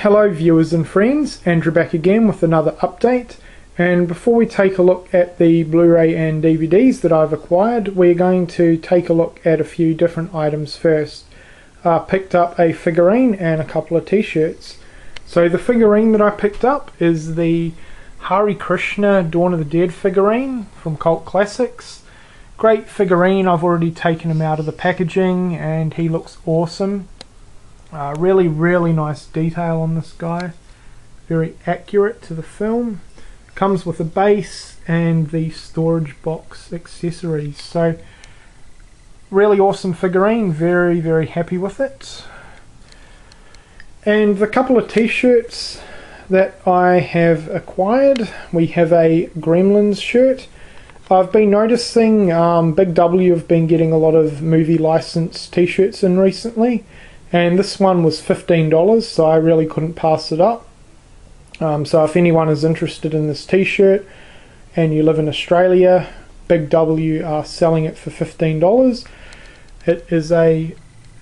Hello viewers and friends, Andrew back again with another update, and before we take a look at the Blu-ray and DVDs that I've acquired, we're going to take a look at a few different items first. I picked up a figurine and a couple of t-shirts. So the figurine that I picked up is the Hare Krishna Dawn of the Dead figurine from Cult Classics. Great figurine. I've already taken him out of the packaging and he looks awesome. Really nice detail on this guy, very accurate to the film. Comes with a base and the storage box accessories, so really awesome figurine, very happy with it. And the couple of t-shirts that I have acquired, we have a Gremlins shirt. I've been noticing Big W have been getting a lot of movie licensed t-shirts in recently, and this one was $15, so I really couldn't pass it up. So if anyone is interested in this t-shirt and you live in Australia, Big W are selling it for $15. It is a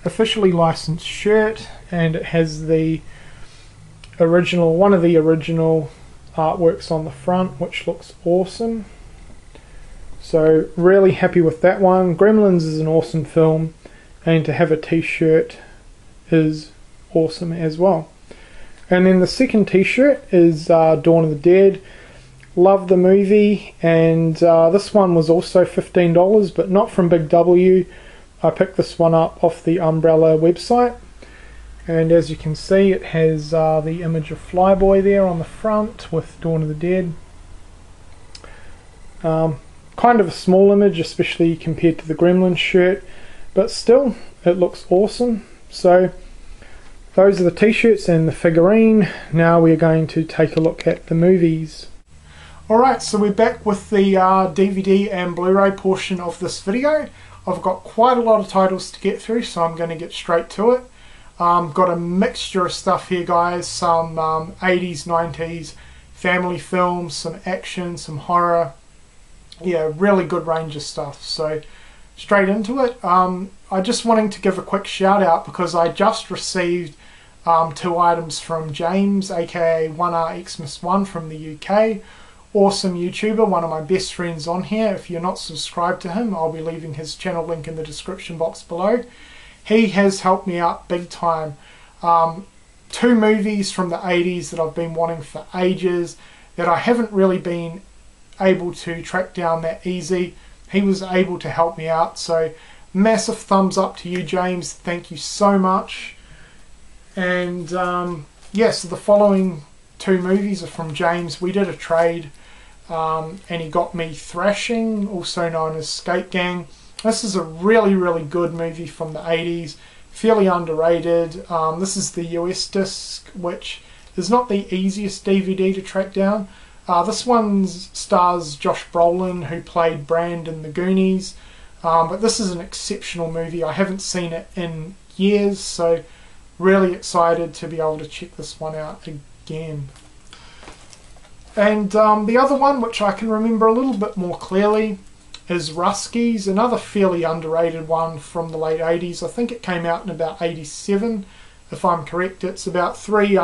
officially licensed shirt and it has the original, one of the original artworks on the front, which looks awesome. So really happy with that one. Gremlins is an awesome film, and to have a t-shirt is awesome as well. And then the second t-shirt is Dawn of the Dead. Love the movie, and this one was also $15, but not from Big W. I picked this one up off the Umbrella website, and as you can see it has the image of Flyboy there on the front with Dawn of the Dead. Kind of a small image, especially compared to the Gremlins shirt, but still it looks awesome. So those are the t-shirts and the figurine. Now we're going to take a look at the movies. Alright, so we're back with the DVD and Blu-ray portion of this video. I've got quite a lot of titles to get through, so I'm going to get straight to it. Got a mixture of stuff here, guys. Some 80s, 90s family films, some action, some horror. Yeah, really good range of stuff. So straight into it. I just wanting to give a quick shout out because I just received 2 items from James, aka 1RXmas1 from the UK. Awesome YouTuber, one of my best friends on here. If you're not subscribed to him, I'll be leaving his channel link in the description box below. He has helped me out big time. 2 movies from the 80s that I've been wanting for ages that I haven't really been able to track down that easy. He was able to help me out, so massive thumbs up to you, James. Thank you so much. And yes, the following 2 movies are from James. We did a trade and he got me Thrashing, also known as Skate Gang. This is a really good movie from the 80s, fairly underrated. This is the US disc, which is not the easiest DVD to track down. This one stars Josh Brolin, who played Brand in The Goonies, but this is an exceptional movie. I haven't seen it in years, so really excited to be able to check this one out again. And the other one, which I can remember a little bit more clearly, is Ruskies, another fairly underrated one from the late 80s. I think it came out in about 87, if I'm correct. It's about 3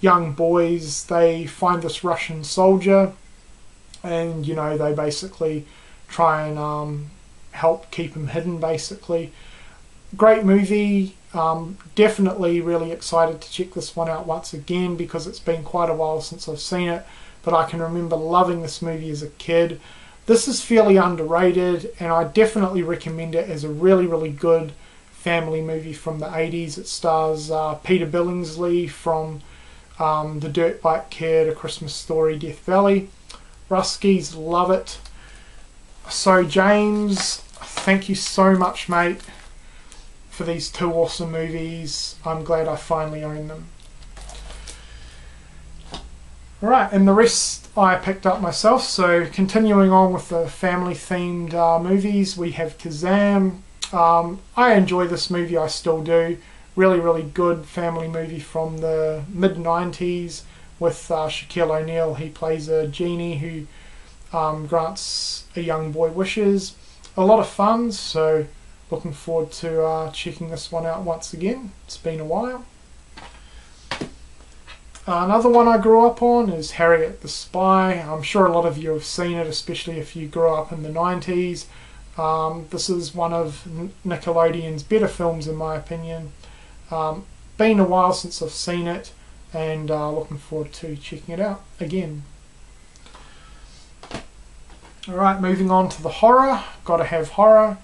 young boys. They find this Russian soldier, and you know, they basically try and help keep him hidden, basically. Great movie. Definitely really excited to check this one out once again because it's been quite a while since I've seen it, but I can remember loving this movie as a kid. This is fairly underrated, and I definitely recommend it as a really good family movie from the 80s. It stars Peter Billingsley from The Dirt Bike Kid, A Christmas Story, Death Valley. Ruskies, love it. So James, thank you so much, mate, for these 2 awesome movies. I'm glad I finally own them. Alright, and the rest I picked up myself. So continuing on with the family themed movies, we have Kazam. I enjoy this movie, I still do. Really good family movie from the mid-90s with Shaquille O'Neal. He plays a genie who grants a young boy wishes. A lot of fun, so looking forward to checking this one out once again. It's been a while. Another one I grew up on is Harriet the Spy. I'm sure a lot of you have seen it, especially if you grew up in the 90s. This is one of Nickelodeon's better films in my opinion. Been a while since I've seen it, and looking forward to checking it out again. Alright, moving on to the horror. Gotta have horror.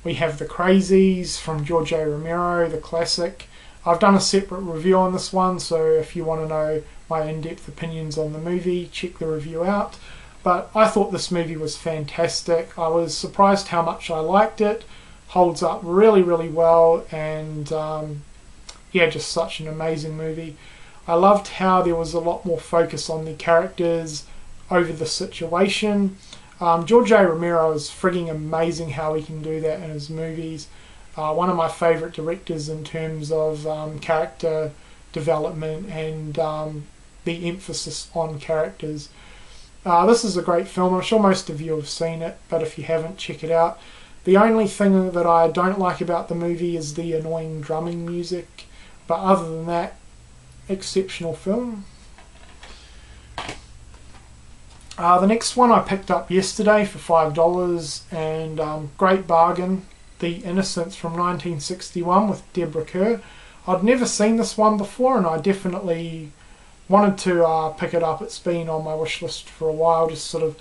We have The Crazies from George A. Romero, the classic. I've done a separate review on this one, so if you want to know my in-depth opinions on the movie, check the review out. But I thought this movie was fantastic. I was surprised how much I liked it. Holds up really, really well, and yeah, just such an amazing movie. I loved how there was a lot more focus on the characters over the situation. George A. Romero is frigging amazing how he can do that in his movies. One of my favourite directors in terms of character development and the emphasis on characters. This is a great film. I'm sure most of you have seen it, but if you haven't, check it out. The only thing that I don't like about the movie is the annoying drumming music, but other than that, exceptional film. The next one I picked up yesterday for $5, and great bargain. The Innocents from 1961 with Deborah Kerr. I'd never seen this one before, and I definitely wanted to pick it up. It's been on my wish list for a while. Just sort of,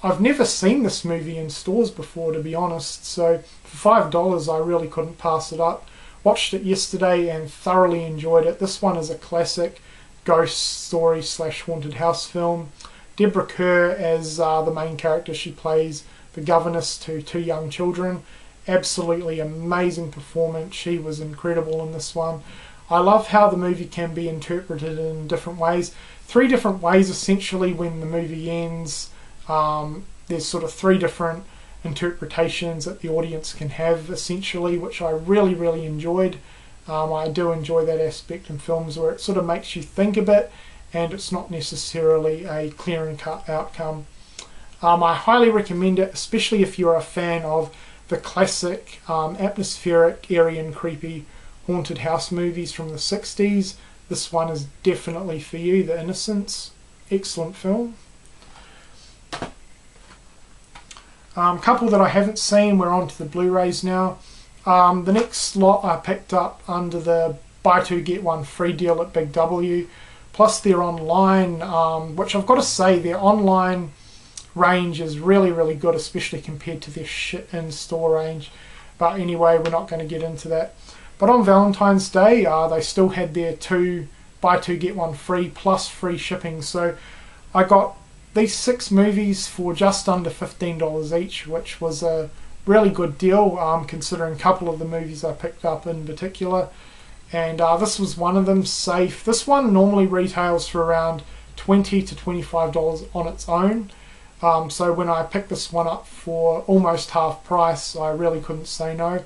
I've never seen this movie in stores before, to be honest. So for $5, I really couldn't pass it up. Watched it yesterday and thoroughly enjoyed it. This one is a classic ghost story / haunted house film. Deborah Kerr as the main character. She plays the governess to two young children. Absolutely amazing performance. She was incredible in this one. I love how the movie can be interpreted in different ways. 3 different ways essentially when the movie ends. There's sort of 3 different interpretations that the audience can have essentially, which I really, really enjoyed. I do enjoy that aspect in films where it sort of makes you think a bit and it's not necessarily a clear and cut outcome. I highly recommend it, especially if you're a fan of the classic atmospheric, eerie and creepy haunted house movies from the 60s. This one is definitely for you. The Innocents, excellent film. Couple that I haven't seen, we're on to the Blu-rays now. The next lot I picked up under the buy 2 get 1 free deal at Big W, plus their online, which I've got to say their online range is really, really good, especially compared to their shit in-store range. But anyway, we're not going to get into that. But on Valentine's Day, they still had their buy 2 get 1 free plus free shipping. So I got these 6 movies for just under $15 each, which was a really good deal considering a couple of the movies I picked up in particular. And this was one of them, Safe. This one normally retails for around $20 to $25 on its own. So when I picked this one up for almost half price, I really couldn't say no.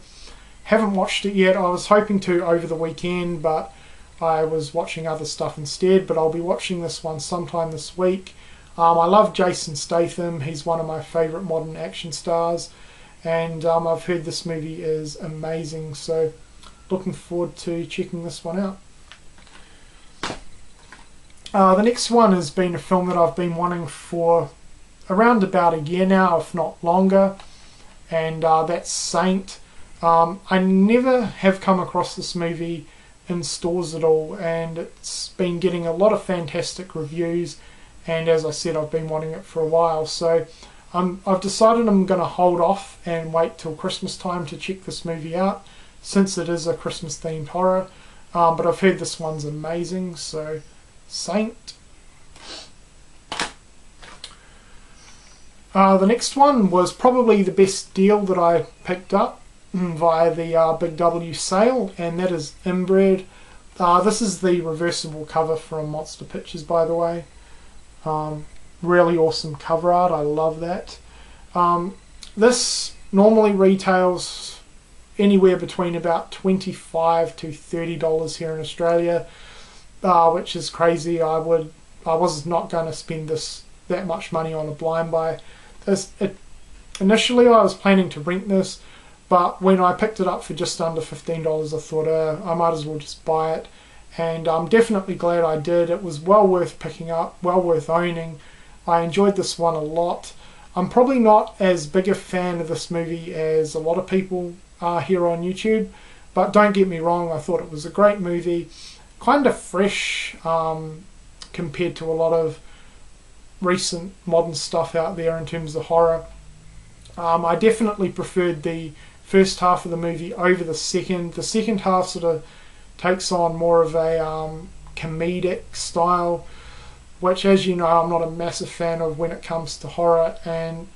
Haven't watched it yet. I was hoping to over the weekend, but I was watching other stuff instead. But I'll be watching this one sometime this week. I love Jason Statham. He's one of my favourite modern action stars. And I've heard this movie is amazing. So looking forward to checking this one out. The next one has been a film that I've been wanting for around about a year now, if not longer, and that's Saint. I never have come across this movie in stores at all, and it's been getting a lot of fantastic reviews, and as I said, I've been wanting it for a while, so I've decided I'm going to hold off and wait till Christmas time to check this movie out, since it is a Christmas themed horror, but I've heard this one's amazing, so Saint. The next one was probably the best deal that I picked up via the Big W sale, and that is Inbred. This is the reversible cover from Monster Pictures, by the way. Really awesome cover art, I love that. This normally retails anywhere between about $25 to $30 here in Australia, which is crazy. I was not going to spend that much money on a blind buy. Initially I was planning to rent this, but when I picked it up for just under $15 I thought I might as well just buy it, and I'm definitely glad I did. It was well worth picking up, well worth owning. I enjoyed this one a lot. I'm probably not as big a fan of this movie as a lot of people are here on YouTube, but don't get me wrong, I thought it was a great movie, kind of fresh compared to a lot of recent modern stuff out there in terms of horror. I definitely preferred the first half of the movie over the second. The second half sort of takes on more of a comedic style, which, as you know, I'm not a massive fan of when it comes to horror. And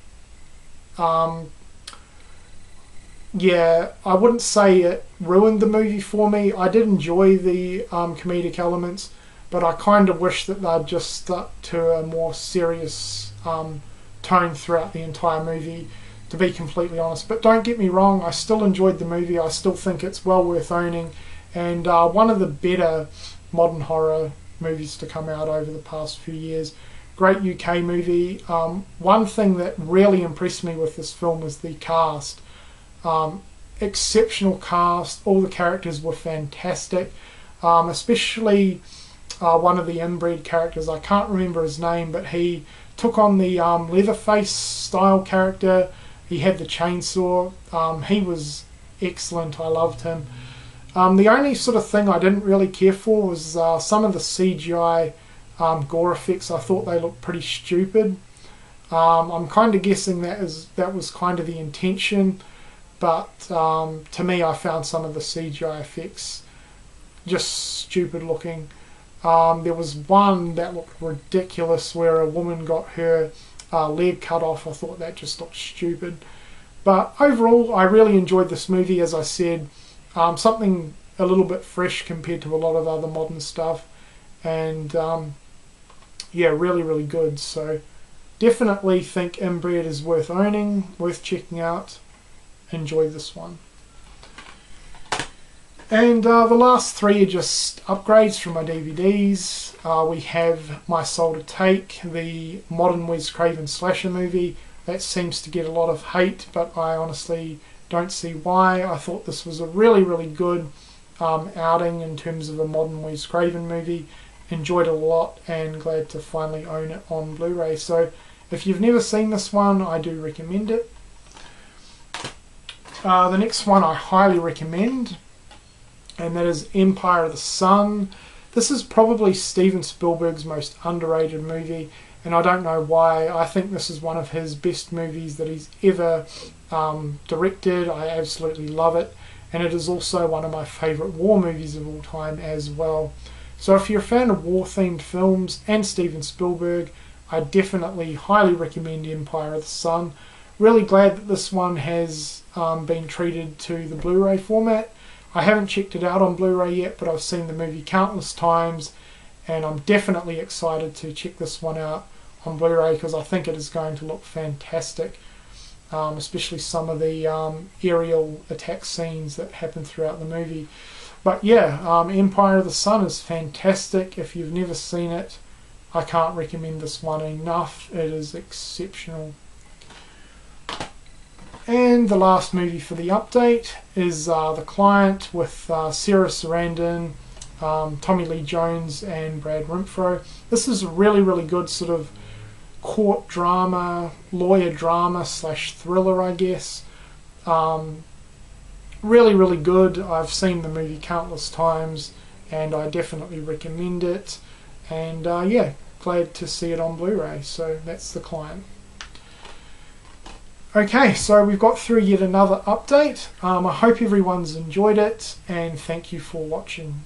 yeah, I wouldn't say it ruined the movie for me. I did enjoy the comedic elements, but I kind of wish that they'd just stuck to a more serious tone throughout the entire movie, to be completely honest. But don't get me wrong, I still enjoyed the movie. I still think it's well worth owning, and one of the better modern horror movies to come out over the past few years. Great UK movie. One thing that really impressed me with this film was the cast. Exceptional cast. All the characters were fantastic, especially one of the inbred characters. I can't remember his name, but he took on the Leatherface style character. He had the chainsaw. He was excellent. I loved him. The only sort of thing I didn't really care for was some of the CGI gore effects. I thought they looked pretty stupid. I'm kind of guessing that was kind of the intention, but to me, I found some of the CGI effects just stupid looking. There was one that looked ridiculous where a woman got her leg cut off. I thought that just looked stupid. But overall, I really enjoyed this movie, as I said. Something a little bit fresh compared to a lot of other modern stuff. And yeah, really, really good. So definitely think Inbred is worth owning, worth checking out. Enjoy this one. And the last three are just upgrades from my DVDs. We have My Soul to Take, the modern Wes Craven slasher movie. That seems to get a lot of hate, but I honestly don't see why. I thought this was a really, really good outing in terms of a modern Wes Craven movie. Enjoyed it a lot and glad to finally own it on Blu-ray. So if you've never seen this one, I do recommend it. The next one I highly recommend, and that is Empire of the Sun. This is probably Steven Spielberg's most underrated movie, and I don't know why. I think this is one of his best movies that he's ever directed. I absolutely love it, and it is also one of my favourite war movies of all time as well. So if you're a fan of war-themed films and Steven Spielberg, I definitely highly recommend Empire of the Sun. Really glad that this one has been treated to the Blu-ray format. I haven't checked it out on Blu-ray yet, but I've seen the movie countless times, and I'm definitely excited to check this one out on Blu-ray because I think it is going to look fantastic, especially some of the aerial attack scenes that happen throughout the movie. But yeah, Empire of the Sun is fantastic. If you've never seen it, I can't recommend this one enough. It is exceptional. And the last movie for the update is The Client with Sarah Sarandon, Tommy Lee Jones and Brad Renfro. This is a really, really good sort of court drama, lawyer drama / thriller, I guess. Really, really good. I've seen the movie countless times and I definitely recommend it. And yeah, glad to see it on Blu-ray. So that's The Client. Okay, so we've got through yet another update. I hope everyone's enjoyed it, and thank you for watching.